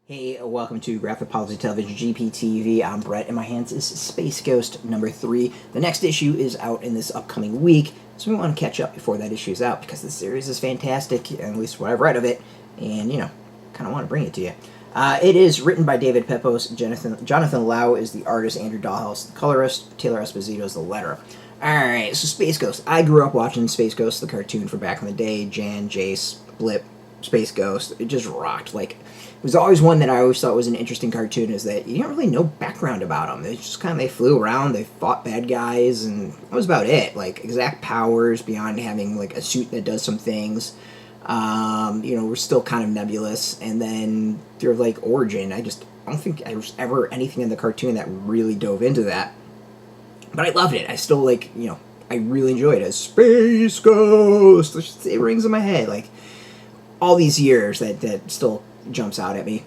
Hey, welcome to Graphic Policy Television GPTV. I'm Brett, and my hands is Space Ghost number 3. The next issue is out in this upcoming week, so we want to catch up before that issue is out because the series is fantastic, at least what I've read of it, and, kind of want to bring it to you. It is written by David Pepose. Jonathan Lau is the artist, Andrew Dalhouse the colorist, Taylor Esposito is the letterer. Alright, so Space Ghost. I grew up watching Space Ghost, the cartoon from back in the day. Jan, Jace, Blip, Space Ghost. It just rocked. Like, it was always one that I always thought was an interesting cartoon, is that you didn't really know background about them. They just they flew around, they fought bad guys, and that was about it. Like, exact powers beyond having, like, a suit that does some things. We're still kind of nebulous. And then their, like, origin, I don't think there was ever anything in the cartoon that really dove into that. But I loved it. I still, I really enjoyed it. Space Ghost! It rings in my head, like, all these years that still jumps out at me.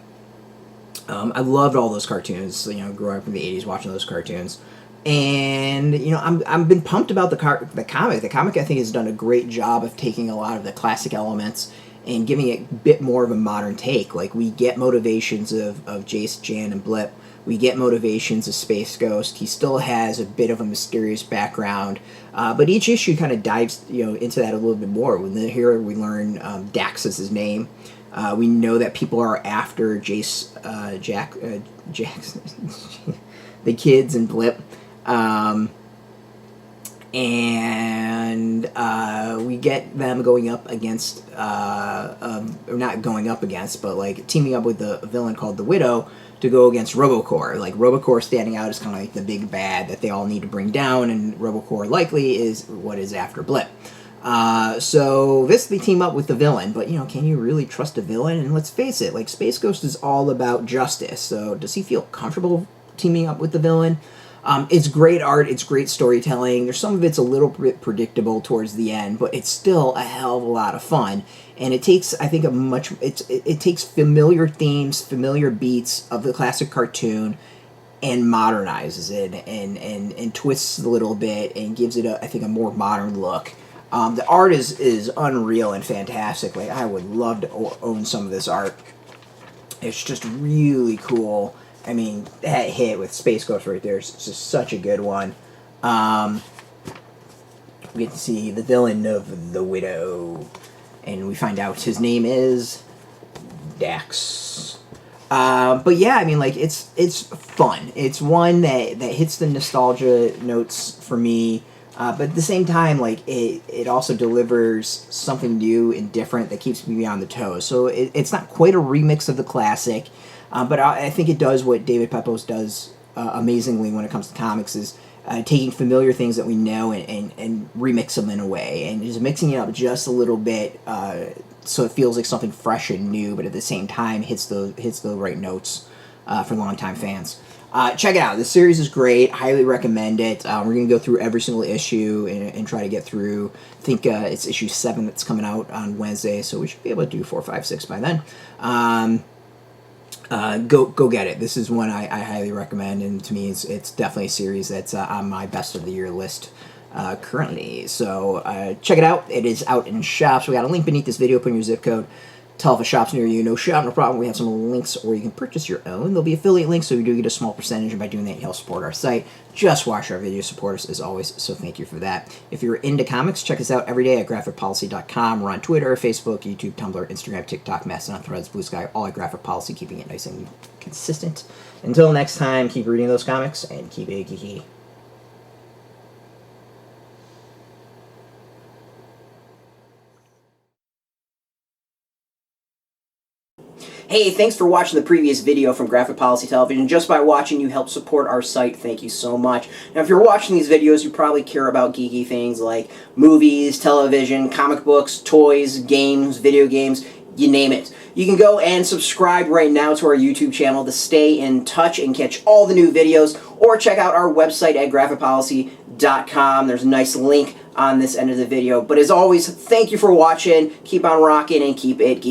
I loved all those cartoons, growing up in the 80s watching those cartoons. And, I've been pumped about the comic. The comic, I think, has done a great job of taking a lot of the classic elements and giving it a bit more of a modern take. Like, we get motivations of Jace, Jan, and Blip. We get motivations of Space Ghost. He still has a bit of a mysterious background, but each issue kind of dives, into that a little bit more. Here we learn Dax is his name. We know that people are after Jace, Jackson, the kids, and Blip. We get them going up against, or not going up against, but like teaming up with a villain called the Widow to go against Robo-Corp. Like, Robo-Corp standing out as kind of like the big bad that they all need to bring down, and Robo-Corp likely is what is after Blip. So they team up with the villain, but, can you really trust a villain? And let's face it, like, Space Ghost is all about justice, so does he feel comfortable teaming up with the villain? It's great art, it's great storytelling. Some of it's a little bit predictable towards the end, but it's still a hell of a lot of fun. And it takes, I think, it takes familiar themes, familiar beats of the classic cartoon and modernizes it and twists a little bit and gives it, I think, a more modern look. The art is unreal and fantastic. Like, I would love to own some of this art. It's just really cool. I mean, that hit with Space Ghost right there is just such a good one. We get to see the villain of the Widow, and we find out his name is Dax. But yeah, I mean, like, it's fun. It's one that hits the nostalgia notes for me. But at the same time, like, it also delivers something new and different that keeps me on the toes. So it's not quite a remix of the classic, but I think it does what David Pepose does amazingly when it comes to comics, is taking familiar things that we know and remix them in a way, and just mixing it up just a little bit so it feels like something fresh and new, but at the same time hits the right notes for longtime fans. Check it out. This series is great. Highly recommend it. We're going to go through every single issue and try to get through. I think it's issue 7 that's coming out on Wednesday, so we should be able to do 4, 5, 6 by then. Go get it. This is one I highly recommend, and to me it's definitely a series that's on my best of the year list currently. So check it out. It is out in shops. We got a link beneath this video. Put in your zip code. Tell if a shop's near you. No shop, no problem. We have some links, or you can purchase your own. There'll be affiliate links, so you do get a small percentage, and by doing that, you help support our site. Just watch our videos, support us as always, so thank you for that. If you're into comics, check us out every day at graphicpolicy.com. We're on Twitter, Facebook, YouTube, Tumblr, Instagram, TikTok, Mastodon, Threads, Blue Sky, all at Graphic Policy, keeping it nice and consistent. Until next time, keep reading those comics, and keep it geeky. Hey, thanks for watching the previous video from Graphic Policy Television. Just by watching, you help support our site. Thank you so much. Now, if you're watching these videos, you probably care about geeky things like movies, television, comic books, toys, games, video games, you name it. You can go and subscribe right now to our YouTube channel to stay in touch and catch all the new videos, or check out our website at graphicpolicy.com. There's a nice link on this end of the video. But as always, thank you for watching. Keep on rocking and keep it geeky.